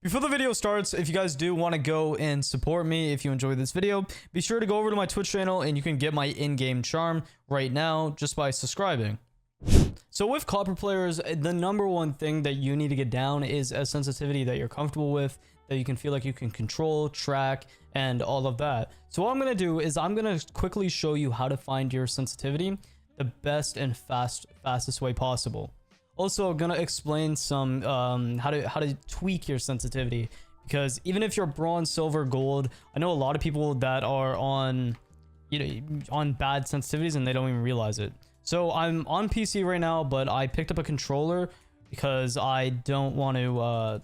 Before the video starts, if you guys do want to go and support me, if you enjoyed this video, be sure to go over to my Twitch channel and you can get my in-game charm right now just by subscribing. So with copper players, the number one thing that you need to get down is a sensitivity that you're comfortable with, that you can feel like you can control, track, and all of that. So what I'm going to do is I'm going to quickly show you how to find your sensitivity the best and fastest way possible. Also, I'm gonna explain some how to tweak your sensitivity, because even if you're bronze, silver, gold, I know a lot of people that are on on bad sensitivities and they don't even realize it. So I'm on PC right now, but I picked up a controller because I don't want to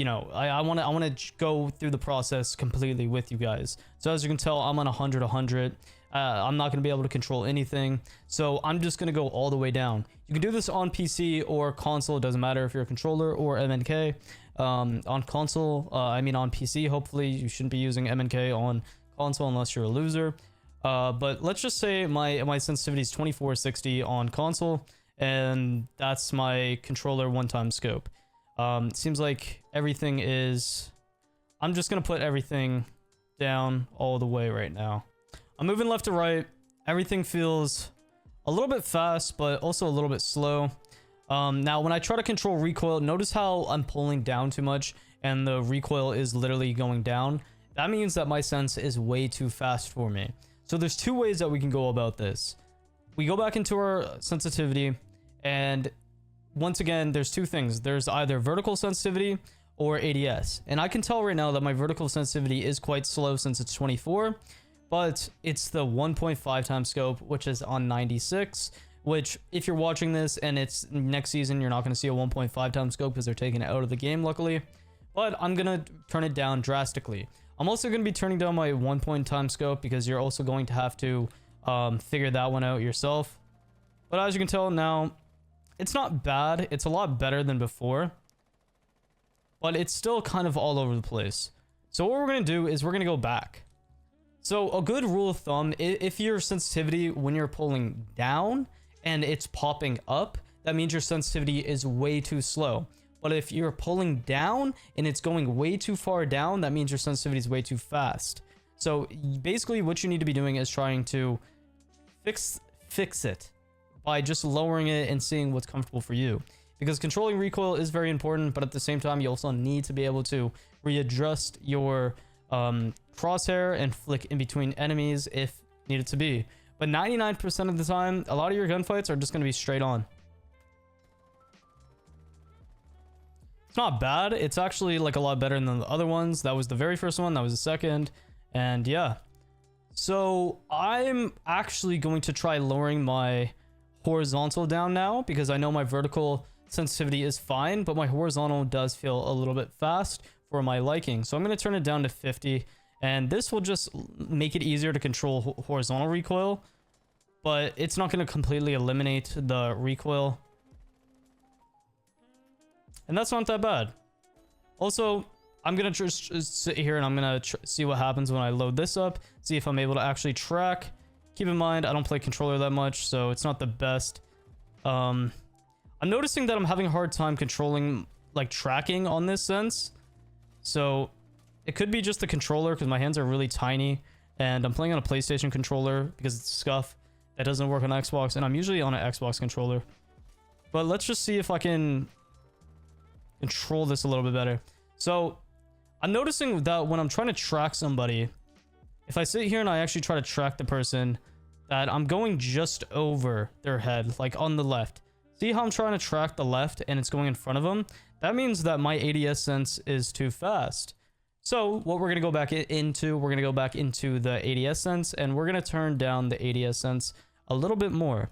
I want to go through the process completely with you guys. So as you can tell, I'm on 100. I'm not going to be able to control anything, so I'm just going to go all the way down. You can do this on PC or console. It doesn't matter if you're a controller or MNK. On console, I mean on PC, hopefully you shouldn't be using MNK on console unless you're a loser. But let's just say my sensitivity is 2460 on console, and that's my controller one-time scope. Seems like everything is... I'm just going to put everything down all the way right now. I'm moving left to right. Everything feels a little bit fast, but also a little bit slow. Now, when I try to control recoil, notice how I'm pulling down too much and the recoil is literally going down. That means that my sense is way too fast for me. So there's two ways that we can go about this. We go back into our sensitivity, and once again, there's two things. There's either vertical sensitivity or ADS. And I can tell right now that my vertical sensitivity is quite slow since it's 24. But it's the 1.5 times scope, which is on 96, which if you're watching this and it's next season, you're not going to see a 1.5 times scope because they're taking it out of the game, luckily. But I'm going to turn it down drastically. I'm also going to be turning down my 1 times scope because you're also going to have to figure that one out yourself. But as you can tell now, it's not bad. It's a lot better than before. But it's still kind of all over the place. So what we're going to do is we're going to go back. So a good rule of thumb, if your sensitivity when you're pulling down and it's popping up, that means your sensitivity is way too slow. But if you're pulling down and it's going way too far down, that means your sensitivity is way too fast. So basically what you need to be doing is trying to fix it by just lowering it and seeing what's comfortable for you. Because controlling recoil is very important, but at the same time, you also need to be able to readjust your crosshair and flick in between enemies if needed to be. But 99% of the time, a lot of your gunfights are just going to be straight on. It's not bad. It's actually like a lot better than the other ones. That was the very first one. That was the second. And yeah. So I'm actually going to try lowering my horizontal down now, because I know my vertical sensitivity is fine, but my horizontal does feel a little bit fast for my liking. So I'm going to turn it down to 50, and this will just make it easier to control horizontal recoil, but it's not going to completely eliminate the recoil. And that's not that bad. Also, I'm going to just sit here and I'm going to see what happens when I load this up, see if I'm able to actually track. Keep in mind, I don't play controller that much, so it's not the best. I'm noticing that I'm having a hard time controlling, like, tracking on this sense. So it could be just the controller, because my hands are really tiny, and I'm playing on a PlayStation controller because it's scuff. That doesn't work on Xbox, and I'm usually on an Xbox controller. But let's just see if I can control this a little bit better. So I'm noticing that when I'm trying to track somebody, if I sit here and I actually try to track the person, that I'm going just over their head, like on the left. See how I'm trying to track the left and it's going in front of them? That means that my ADS sense is too fast. So what we're going to go back into, we're going to go back into the ADS sense, and we're going to turn down the ADS sense a little bit more.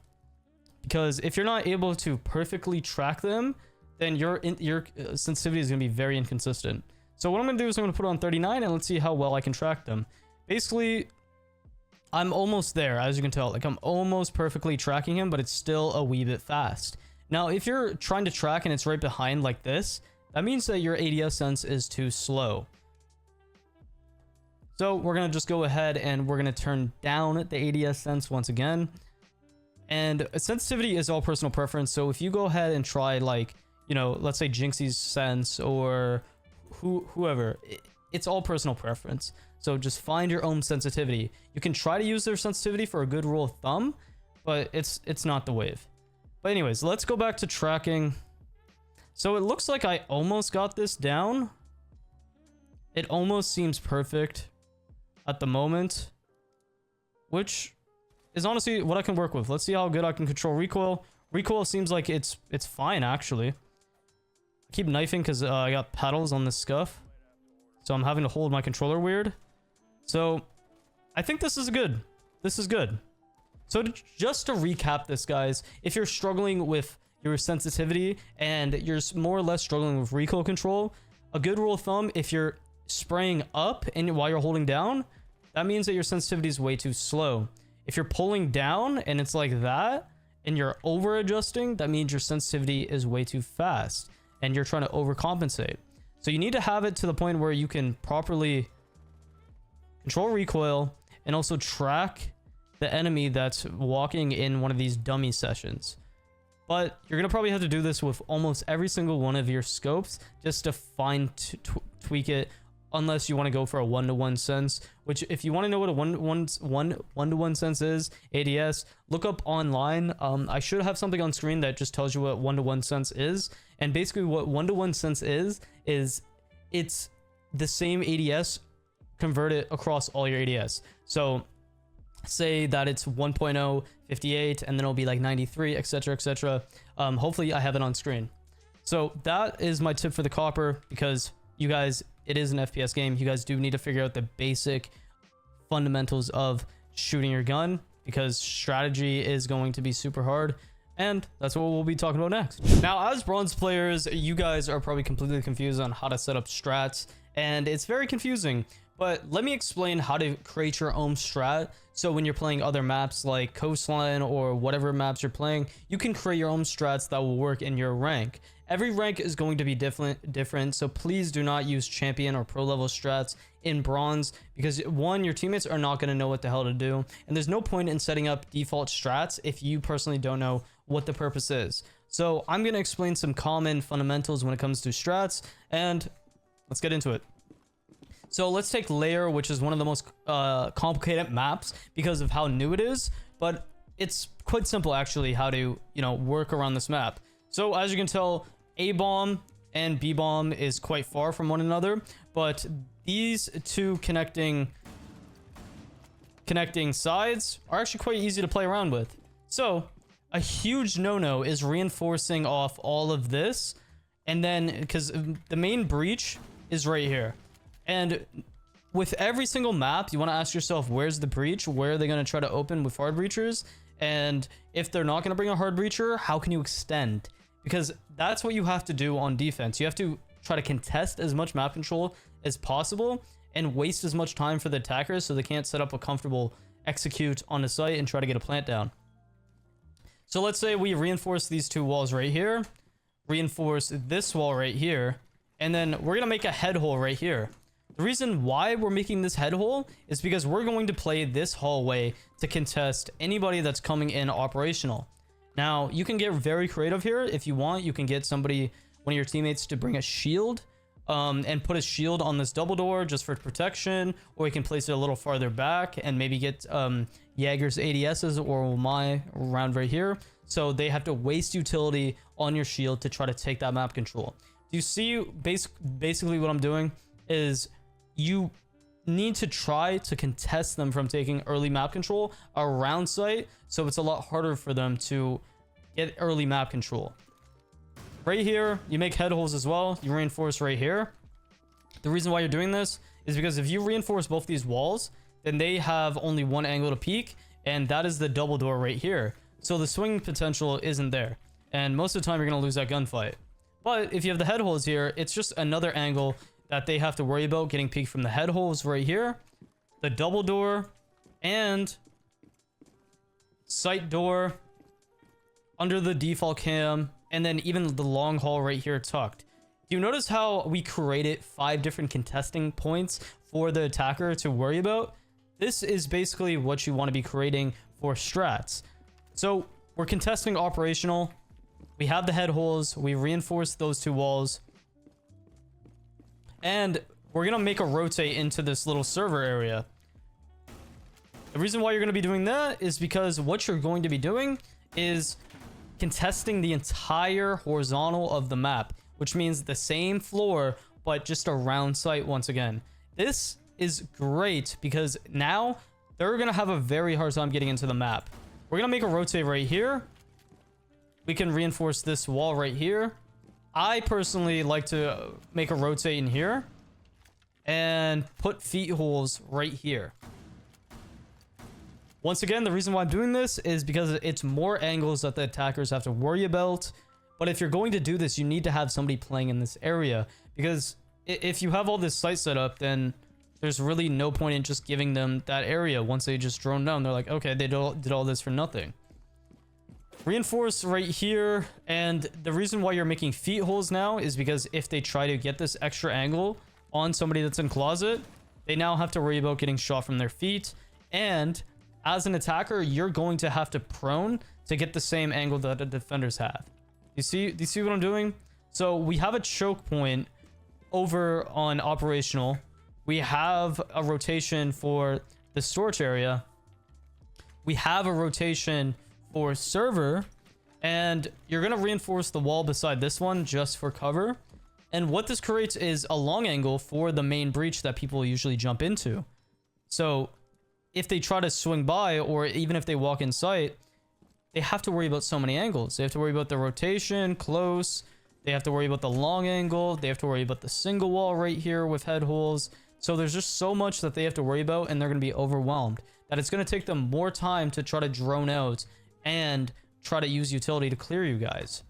Because if you're not able to perfectly track them, then your sensitivity is going to be very inconsistent. So what I'm going to do is I'm going to put it on 39, and let's see how well I can track them. Basically, I'm almost there, as you can tell. Like, I'm almost perfectly tracking him, but it's still a wee bit fast. Now, if you're trying to track and it's right behind like this, that means that your ADS sense is too slow. So we're going to just go ahead and we're going to turn down the ADS sense once again. And sensitivity is all personal preference. So if you go ahead and try, like, you know, let's say Jinxie's sense or whoever. It's all personal preference. So just find your own sensitivity. You can try to use their sensitivity for a good rule of thumb, but it's not the wave. But anyways, let's go back to tracking. So it looks like I almost got this down. It almost seems perfect at the moment, which is honestly what I can work with. Let's see how good I can control recoil. Recoil seems like it's fine, actually. I keep knifing because I got paddles on this scuff, so I'm having to hold my controller weird. So I think this is good. This is good. So just to recap this, guys, if you're struggling with your sensitivity and you're more or less struggling with recoil control, a good rule of thumb, if you're spraying up and while you're holding down, that means that your sensitivity is way too slow. If you're pulling down and it's like that and you're over adjusting, that means your sensitivity is way too fast and you're trying to overcompensate. So you need to have it to the point where you can properly control recoil and also track the enemy that's walking in one of these dummy sessions. But you're gonna probably have to do this with almost every single one of your scopes just to tweak it, unless you want to go for a one-to-one sense, which if you want to know what a one-to-one sense is, ADS, look up online. I should have something on screen that just tells you what one-to-one sense is. And basically what one-to-one sense is it's the same ADS converted across all your ADS. So say that it's 1.0 58 and then it'll be like 93, etc, etc. Hopefully I have it on screen. So that is my tip for the copper, because you guys, it is an FPS game. You guys do need to figure out the basic fundamentals of shooting your gun, because strategy is going to be super hard, and that's what we'll be talking about next. Now, as bronze players, you guys are probably completely confused on how to set up strats, and it's very confusing. But let me explain how to create your own strat. So when you're playing other maps like Coastline or whatever maps you're playing, you can create your own strats that will work in your rank. Every rank is going to be different, so please do not use champion or pro level strats in bronze, because one, your teammates are not going to know what the hell to do, and there's no point in setting up default strats if you personally don't know what the purpose is. So I'm going to explain some common fundamentals when it comes to strats, and let's get into it. So let's take Lair, which is one of the most complicated maps because of how new it is, but it's quite simple actually how to, work around this map. So as you can tell, A-bomb and B-bomb is quite far from one another, but these two connecting sides are actually quite easy to play around with. So a huge no-no is reinforcing off all of this, and then because the main breach is right here. And with every single map, you want to ask yourself, where's the breach? Where are they going to try to open with hard breachers? And if they're not going to bring a hard breacher, how can you extend? Because that's what you have to do on defense. You have to try to contest as much map control as possible and waste as much time for the attackers so they can't set up a comfortable execute on the site and try to get a plant down. So let's say we reinforce these two walls right here, reinforce this wall right here, and then we're going to make a head hole right here. The reason why we're making this head hole is because we're going to play this hallway to contest anybody that's coming in operational. Now, you can get very creative here. If you want, you can get somebody, one of your teammates, to bring a shield and put a shield on this double door just for protection, or you can place it a little farther back and maybe get Jaeger's ADSs or my around right here. So they have to waste utility on your shield to try to take that map control. Do you see basically what I'm doing is you need to try to contest them from taking early map control around site, so it's a lot harder for them to get early map control. Right here, you make head holes as well. You reinforce right here. The reason why you're doing this is because if you reinforce both these walls, then they have only one angle to peek, and that is the double door right here. So the swing potential isn't there, and most of the time you're going to lose that gunfight. But if you have the head holes here, it's just another angle that they have to worry about getting peeked from the head holes right here, the double door, and sight door under the default cam, and then even the long haul right here tucked. Do you notice how we created 5 different contesting points for the attacker to worry about? This is basically what you want to be creating for strats. So we're contesting operational. We have the head holes. We reinforce those 2 walls. And we're gonna make a rotate into this little server area. The reason why you're gonna be doing that is because what you're going to be doing is contesting the entire horizontal of the map, which means the same floor but just a round site once again. This is great because now they're gonna have a very hard time getting into the map. We're gonna make a rotate right here. We can reinforce this wall right here. I personally like to make a rotate in here and put feet holes right here. Once again, the reason why I'm doing this is because it's more angles that the attackers have to worry about. But if you're going to do this, you need to have somebody playing in this area, because if you have all this site set up, then there's really no point in just giving them that area. Once they just drone down, they're like, okay, they did all this for nothing. Reinforce right here. And the reason why you're making feet holes now is because if they try to get this extra angle on somebody that's in closet, they now have to worry about getting shot from their feet. And as an attacker, you're going to have to prone to get the same angle that the defenders have. Do you see what I'm doing? So we have a choke point over on operational. We have a rotation for the storage area. We have a rotation for server. And you're going to reinforce the wall beside this one just for cover. And what this creates is a long angle for the main breach that people usually jump into. So if they try to swing by, or even if they walk in sight, they have to worry about so many angles. They have to worry about the rotation, close. They have to worry about the long angle. They have to worry about the single wall right here with head holes. So there's just so much that they have to worry about, and they're going to be overwhelmed. That it's going to take them more time to try to drone out and try to use utility to clear you guys.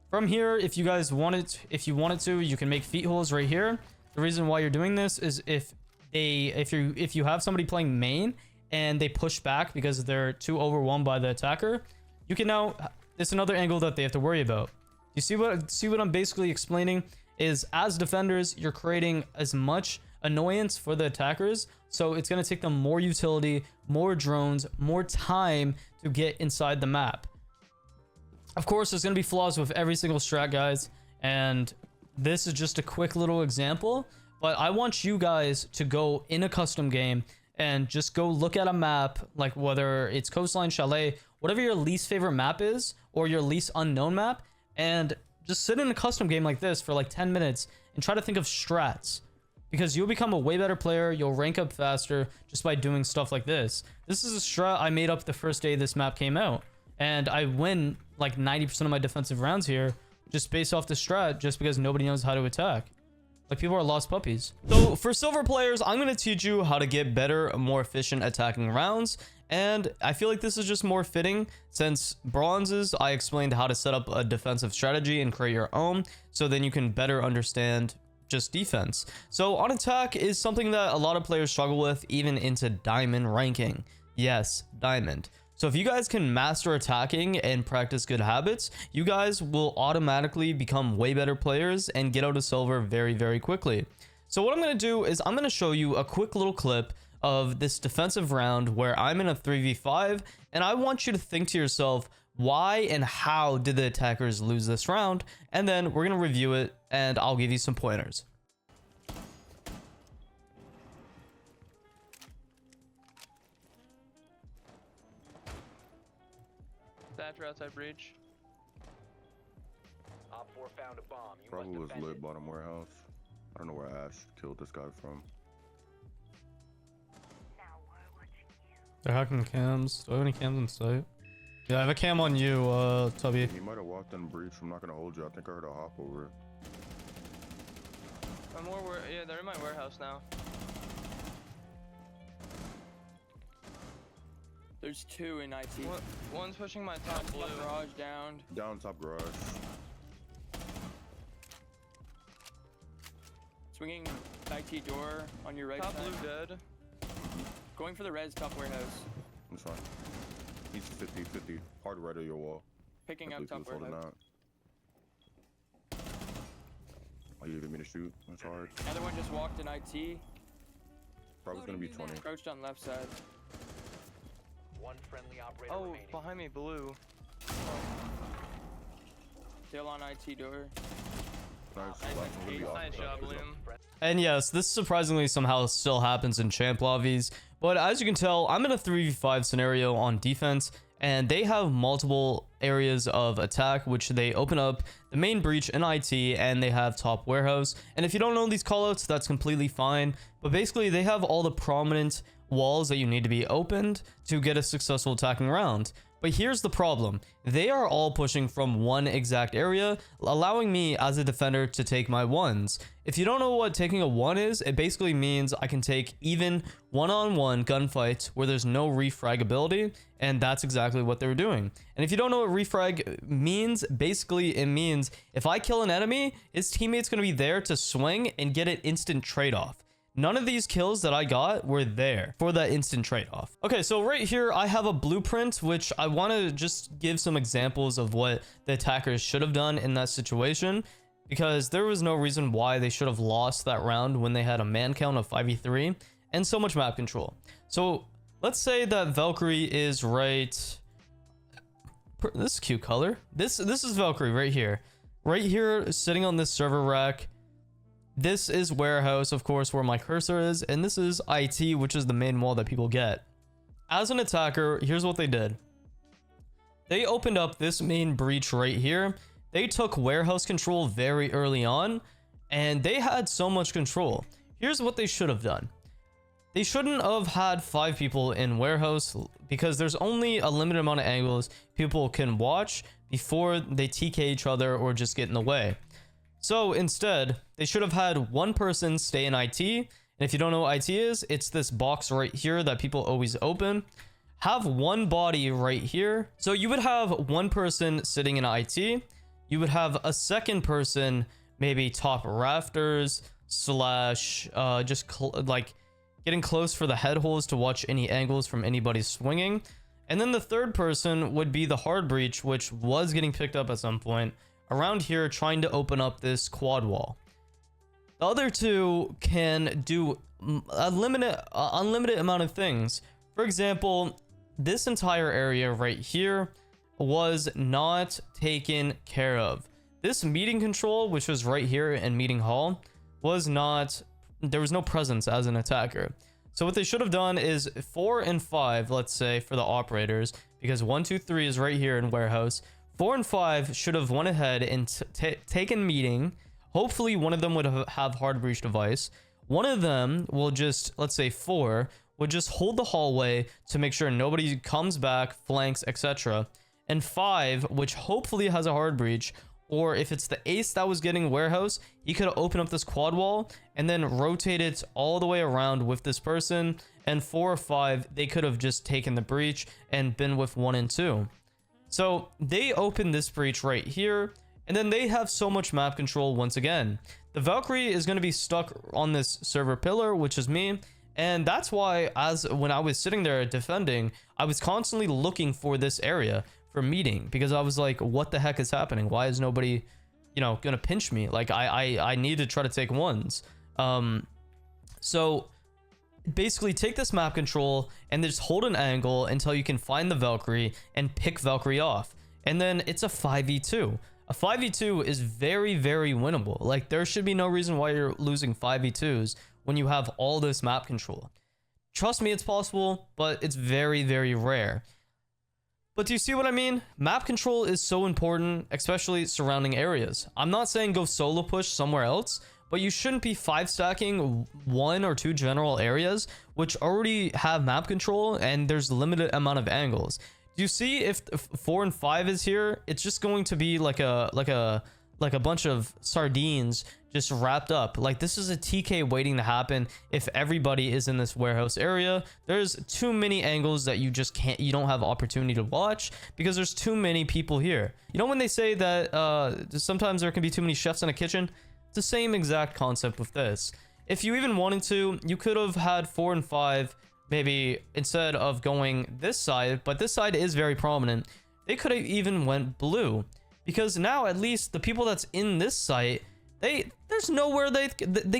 From here, if you guys wanted to, you can make feet holes right here. The reason why you're doing this is if you have somebody playing main and they push back because they're too overwhelmed by the attacker, you can now, it's another angle that they have to worry about. You see what I'm basically explaining is, as defenders, you're creating as much annoyance for the attackers, so it's going to take them more utility, more drones, more time to get inside the map. Of course, there's going to be flaws with every single strat, guys, and this is just a quick little example. But I want you guys to go in a custom game and just go look at a map, like whether it's Coastline, Chalet, whatever your least favorite map is, or your least unknown map, and just sit in a custom game like this for like 10 minutes and try to think of strats. Because you'll become a way better player, you'll rank up faster just by doing stuff like this. This is a strat I made up the first day this map came out, and I win like 90% of my defensive rounds here just based off the strat, just because nobody knows how to attack. Like, people are lost puppies. So for silver players, I'm going to teach you how to get better, more efficient attacking rounds. And I feel like this is just more fitting, since bronzes, I explained how to set up a defensive strategy and create your own, so then you can better understand just defense. So on attack is something that a lot of players struggle with, even into diamond ranking. Yes, diamond. So if you guys can master attacking and practice good habits, you guys will automatically become way better players and get out of silver very, very quickly. So what I'm going to do is I'm going to show you a quick little clip of this defensive round where I'm in a 3v5, and I want you to think to yourself, why and how did the attackers lose this round? And then we're going to review it, and I'll give you some pointers. Thatcher outside breach. Op 4 found a bomb. You Probably was must defend lit it. bottom warehouse. I don't know where Ash killed this guy from. They're hacking cams. Do I have any cams in sight? Yeah, I have a cam on you, Tubby. He might have walked in breach. I'm not gonna hold you. I think I heard a hop over. Yeah, they're in my warehouse now. There's two in IT. One's pushing my top blue. Garage down. Down top garage. Swinging IT door on your right Top side. blue dead. Going for the res top warehouse. That's fine. He's 50-50. Hard right of your wall. Picking I up believe he top was holding warehouse. out. Oh, you giving me to shoot? That's hard. Another one just walked in IT. Probably gonna be 20. Crouched on left side. One friendly operator Oh, remaining. behind me, blue. Still on IT door. Nice job, Liam. And yes, this surprisingly somehow still happens in champ lobbies, but as you can tell, I'm in a 3v5 scenario on defense, and they have multiple areas of attack, which they open up the main breach in IT, and they have top warehouse. And if you don't know these callouts, that's completely fine, but basically they have all the prominent walls that you need to be opened to get a successful attacking round. But here's the problem. They are all pushing from one exact area, allowing me as a defender to take my ones. If you don't know what taking a one is, it basically means I can take even one-on-one gunfights where there's no refragability, and that's exactly what they're doing. And if you don't know what refrag means, basically it means if I kill an enemy, his teammate's going to be there to swing and get an instant trade-off. None of these kills that I got were there for that instant trade-off. Okay, so right here, I have a blueprint, which I want to just give some examples of what the attackers should have done in that situation, because there was no reason why they should have lost that round when they had a man count of 5v3 and so much map control. So let's say that Valkyrie is right... This is a cute color. This is Valkyrie right here. Right here, sitting on this server rack. This is warehouse, of course, where my cursor is, and this is IT, which is the main wall that people get. As an attacker, here's what they did. They opened up this main breach right here. They took warehouse control very early on, and they had so much control. Here's what they should have done. They shouldn't have had 5 people in warehouse, because there's only a limited amount of angles people can watch before they TK each other or just get in the way. So instead, they should have had one person stay in IT. And if you don't know what IT is, it's this box right here that people always open. Have one body right here. So you would have one person sitting in IT. You would have a second person, maybe top rafters slash like getting close for the head holes to watch any angles from anybody swinging. And then the third person would be the hard breach, which was getting picked up at some point around here, trying to open up this quad wall. The other two can do a unlimited amount of things. For example, this entire area right here was not taken care of. This meeting control, which was right here in meeting hall, was not, there was no presence as an attacker. So what they should have done is 4 and 5, let's say, for the operators, because 1, 2, 3 is right here in warehouse. 4 and 5 should have went ahead and taken meeting. Hopefully one of them would have hard breach device. One of them will just, let's say 4, would just hold the hallway to make sure nobody comes back, flanks, etc. And 5, which hopefully has a hard breach, or if it's the ace that was getting warehouse, he could open up this quad wall and then rotate it all the way around with this person. And 4 or 5, they could have just taken the breach and been with 1 and 2. So they open this breach right here, and then they have so much map control once again. The Valkyrie is going to be stuck on this server pillar, which is me. And that's why, when I was sitting there defending, I was constantly looking for this area for meeting, because I was like, what the heck is happening? Why is nobody, gonna pinch me? Like I need to try to take ones. So basically take this map control and just hold an angle until you can find the Valkyrie and pick Valkyrie off. And then it's a 5v2. A 5v2 is very, very winnable. Like, there should be no reason why you're losing 5v2s when you have all this map control. Trust me, it's possible, but it's very, very rare. But do you see what I mean? Map control is so important, especially surrounding areas. I'm not saying go solo push somewhere else, but you shouldn't be 5-stacking 1 or 2 general areas which already have map control and there's limited amount of angles. Do you see if 4 and 5 is here? It's just going to be like a bunch of sardines just wrapped up. Like, this is a TK waiting to happen if everybody is in this warehouse area. There's too many angles that you just can't, you don't have opportunity to watch because there's too many people here. You know when they say that sometimes there can be too many chefs in a kitchen? It's the same exact concept with this. If you even wanted to, you could have had 4 and 5 maybe instead of going this side, but this side is very prominent. They could have even went blue, because now at least the people that's in this site, there's nowhere they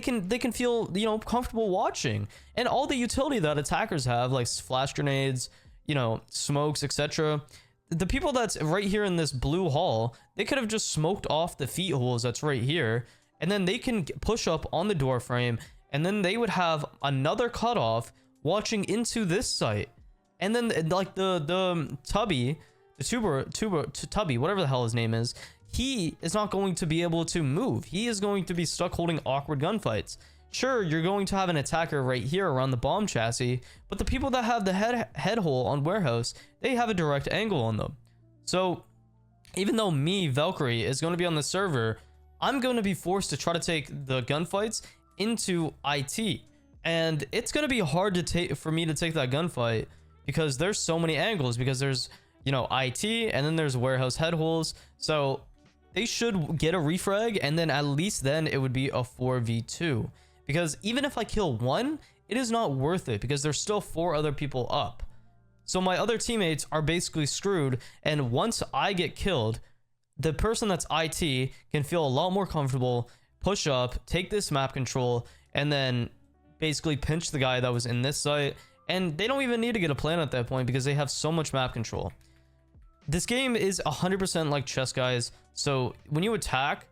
can feel, comfortable watching. And all the utility that attackers have, like flash grenades, smokes, etc. The people that's right here in this blue hall, they could have just smoked off the feet holes that's right here and then they can push up on the door frame, and then they would have another cutoff watching into this site. And then like the Tubby, Tubby, whatever the hell his name is, he is not going to be able to move. He is going to be stuck holding awkward gunfights. Sure, you're going to have an attacker right here around the bomb chassis, but the people that have the head hole on warehouse, they have a direct angle on them. So even though me, Valkyrie, is going to be on the server, I'm going to be forced to try to take the gunfights into IT. And it's going to be hard to take for me to take that gunfight because there's so many angles, because there's, you know, IT, and then there's warehouse head holes. So they should get a refrag, and then at least then it would be a 4v2. Because even if I kill one, it is not worth it because there's still 4 other people up. So my other teammates are basically screwed, and once I get killed, the person that's IT can feel a lot more comfortable, push up, take this map control, and then basically pinch the guy that was in this site. And they don't even need to get a plan at that point because they have so much map control. This game is 100% like chess, guys. So when you attack,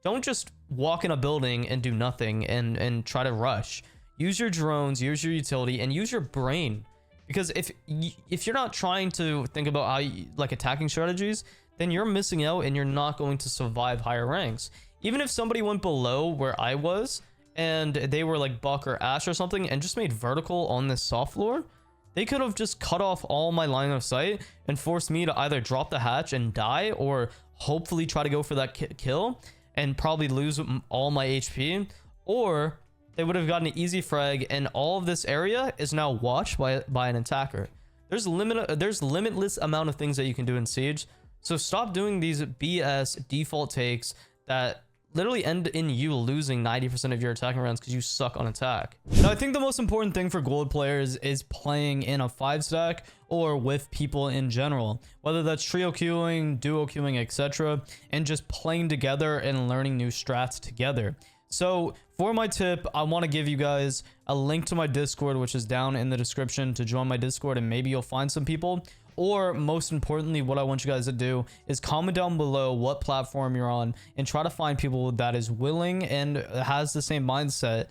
don't just walk in a building and do nothing and try to rush. Use your drones, use your utility, and use your brain. Because if you're not trying to think about how you, like, attacking strategies, then you're missing out and you're not going to survive higher ranks. Even if somebody went below where I was and they were like Buck or Ash or something and just made vertical on this soft floor, they could have just cut off all my line of sight and forced me to either drop the hatch and die, or hopefully try to go for that kill and probably lose all my HP, or they would have gotten an easy frag and all of this area is now watched by an attacker. There's limitless amount of things that you can do in Siege. So stop doing these BS default takes that literally end in you losing 90% of your attacking rounds because you suck on attack. Now, I think the most important thing for gold players is playing in a 5-stack or with people in general, whether that's trio queuing, duo queuing, etc., and just playing together and learning new strats together. So for my tip, I want to give you guys a link to my Discord, which is down in the description, to join my Discord, and maybe you'll find some people. Or most importantly, what I want you guys to do is comment down below what platform you're on and try to find people that is willing and has the same mindset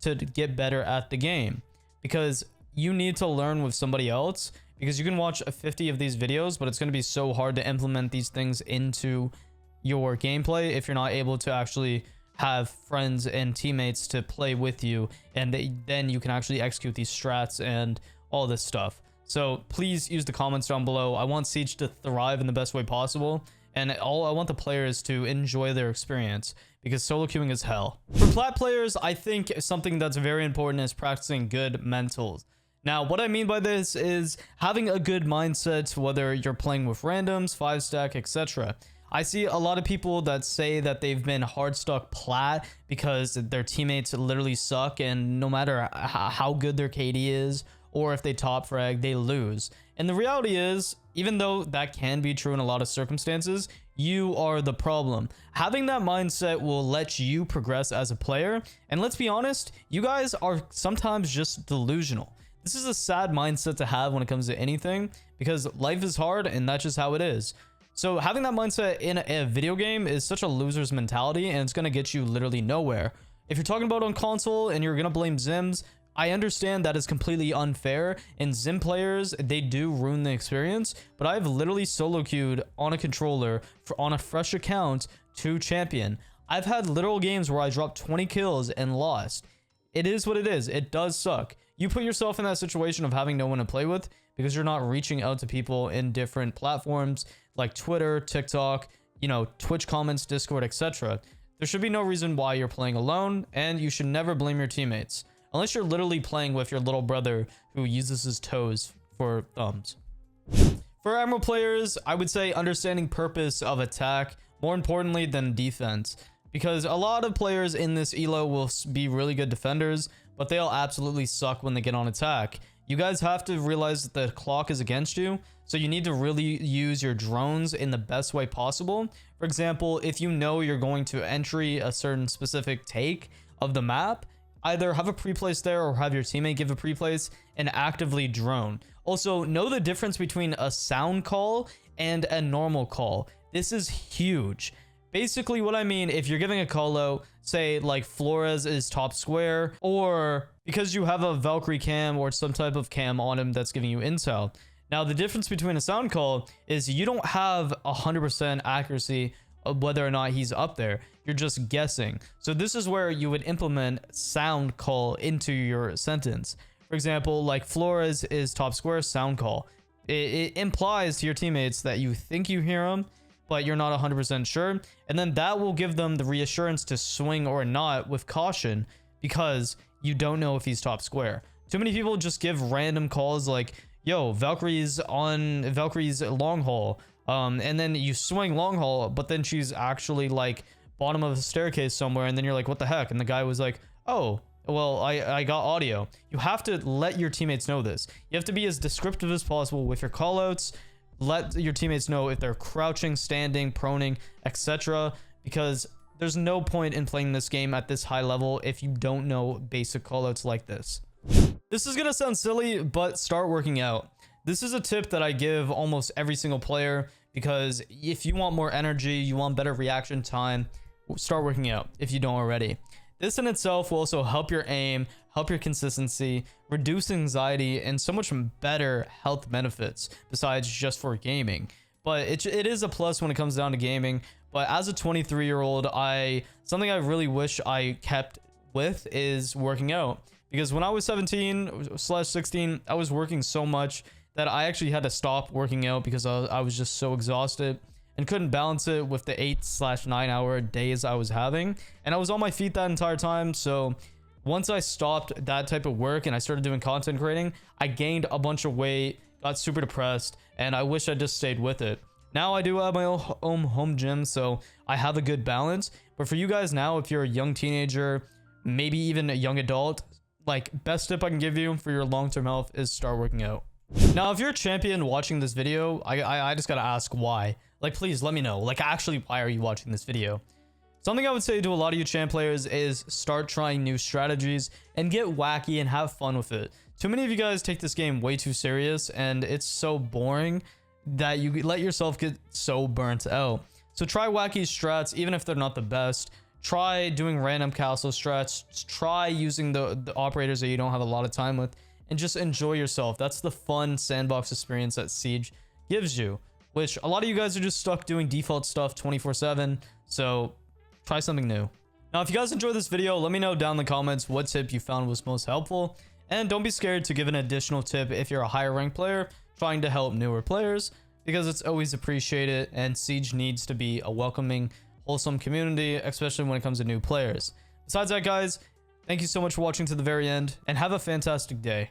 to get better at the game. Because you need to learn with somebody else, because you can watch 50 of these videos, but it's going to be so hard to implement these things into your gameplay if you're not able to actually have friends and teammates to play with you, and then you can actually execute these strats and all this stuff. So please use the comments down below. I want Siege to thrive in the best way possible, and I want the players to enjoy their experience, because solo queuing is hell. For Plat players, I think something that's very important is practicing good mentals. Now, what I mean by this is having a good mindset, whether you're playing with randoms, 5-stack, etc. I see a lot of people that say that they've been hard stuck Plat because their teammates literally suck, and no matter how good their KD is, or if they top frag, they lose. And the reality is, even though that can be true in a lot of circumstances, you are the problem. Having that mindset will let you progress as a player. And let's be honest, you guys are sometimes just delusional. This is a sad mindset to have when it comes to anything, because life is hard and that's just how it is. So having that mindset in a video game is such a loser's mentality, and it's going to get you literally nowhere. If you're talking about on console and you're going to blame Zims, I understand that is completely unfair, and Zim players, they do ruin the experience, but I've literally solo queued on a controller on a fresh account to champion. I've had literal games where I dropped 20 kills and lost. It is what it is. It does suck. You put yourself in that situation of having no one to play with because you're not reaching out to people in different platforms like Twitter, TikTok, you know, Twitch comments, Discord, etc. There should be no reason why you're playing alone, and you should never blame your teammates. Unless you're literally playing with your little brother who uses his toes for thumbs. For Emerald players, I would say understanding purpose of attack more importantly than defense. Because a lot of players in this elo will be really good defenders, but they'll absolutely suck when they get on attack. You guys have to realize that the clock is against you, so you need to really use your drones in the best way possible. For example, if you know you're going to entry a certain specific take of the map, either have a pre-place there or have your teammate give a pre-place and actively drone. Also, know the difference between a sound call and a normal call. This is huge. Basically what I mean, if you're giving a call out, say like Flores is top square, or because you have a Valkyrie cam or some type of cam on him that's giving you intel. Now the difference between a sound call is you don't have 100% accuracy of whether or not he's up there. You're just guessing. So this is where you would implement sound call into your sentence. For example, like Flores is top square, sound call. It implies to your teammates that you think you hear him, but you're not 100% sure. And then that will give them the reassurance to swing or not with caution, because you don't know if he's top square. Too many people just give random calls like, yo, Valkyrie's long haul. And then you swing long haul, but then she's actually like bottom of the staircase somewhere. And then you're like, what the heck? And the guy was like, oh, well, I got audio. You have to let your teammates know this. You have to be as descriptive as possible with your callouts. Let your teammates know if they're crouching, standing, proning, etc. Because there's no point in playing this game at this high level if you don't know basic callouts like this. This is gonna sound silly, but start working out. This is a tip that I give almost every single player, because if you want more energy, you want better reaction time, start working out if you don't already. This in itself will also help your aim, help your consistency, reduce anxiety, and so much better health benefits besides just for gaming. But it is a plus when it comes down to gaming. But as a 23-year-old, something I really wish I kept with is working out. Because when I was 17/16, I was working so much that I actually had to stop working out because I was just so exhausted and couldn't balance it with the 8/9 hour days I was having. And I was on my feet that entire time. So once I stopped that type of work and I started doing content creating, I gained a bunch of weight, got super depressed, and I wish I just stayed with it. Now I do have my own home gym, so I have a good balance. But for you guys now, if you're a young teenager, maybe even a young adult, like, best tip I can give you for your long-term health is start working out. Now, if you're a champion watching this video, I just gotta ask why. Like, please let me know. Like, actually, why are you watching this video? Something I would say to a lot of you champ players is start trying new strategies and get wacky and have fun with it. Too many of you guys take this game way too serious, and it's so boring that you let yourself get so burnt out. So try wacky strats, even if they're not the best. Try doing random castle strats. Try using the operators that you don't have a lot of time with, and just enjoy yourself. That's the fun sandbox experience that Siege gives you, which a lot of you guys are just stuck doing default stuff 24/7. So try something new. Now, if you guys enjoyed this video, let me know down in the comments what tip you found was most helpful. And don't be scared to give an additional tip if you're a higher ranked player trying to help newer players, because it's always appreciated, and Siege needs to be a welcoming, wholesome community, especially when it comes to new players. Besides that, guys, thank you so much for watching to the very end, and have a fantastic day.